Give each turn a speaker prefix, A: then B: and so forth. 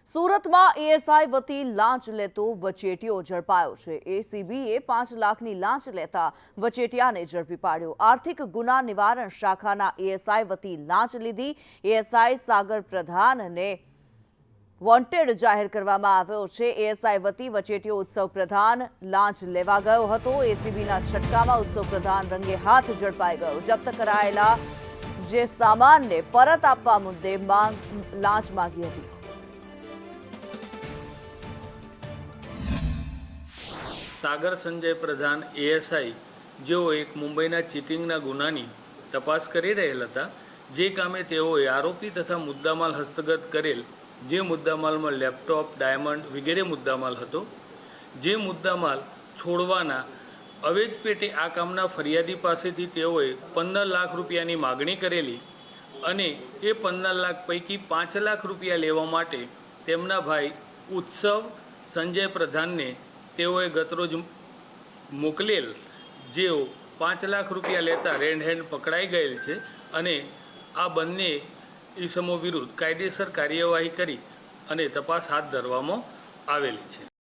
A: સુરતમાં એએસઆઈ વતી લાંચ લેતો વચેટિયો ઝડપાયો છે। એસીબીએ 5 લાખની લાંચ લેતા વચેટિયાને ઝડપી પાડ્યો। આર્થિક ગુના નિવારણ શાખાના એએસઆઈ વતી લાંચ લીધી। એએસઆઈ સાગર પ્રધાનને વોન્ટેડ જાહેર કરવામાં આવ્યો છે। એએસઆઈ વતી વચેટિયો ઉત્સવ પ્રધાન લાંચ લેવા ગયો હતો। એસીબીના છટકામાં ઉત્સવ પ્રધાન રંગે હાથ ઝડપાઈ ગયો। જપ્ત કરાયેલા જે સામાનને પરત આપવા મુદ્દે લાંચ માંગી હતી।
B: સાગર સંજય પ્રધાન એએસઆઈ જેઓ એક મુંબઈના ચીટિંગના ગુનાની તપાસ કરી રહેલ હતા, જે કામે તેઓએ આરોપી તથા મુદ્દામાલ હસ્તગત કરેલ, જે મુદ્દામાલમાં લેપટોપ, ડાયમંડ વગેરે મુદ્દામાલ હતો, જે મુદ્દામાલ છોડવાના અવૈધ પેટે આ કામના ફરિયાદી પાસેથી તેઓએ 15 લાખ રૂપિયાની માગણી કરેલી અને એ 15 લાખ પૈકી 5 લાખ રૂપિયા લેવા માટે તેમના ભાઈ ઉત્સવ સંજય પ્રધાનને તેઓએ ગતરોજ મોકલેલ, જેઓ 5 લાખ રૂપિયા લેતા રેડ હેન્ડ પકડાઈ ગયેલ છે અને આ બંને ઈસમો વિરુદ્ધ કાયદેસર કાર્યવાહી કરી અને તપાસ હાથ ધરવામાં આવેલી છે।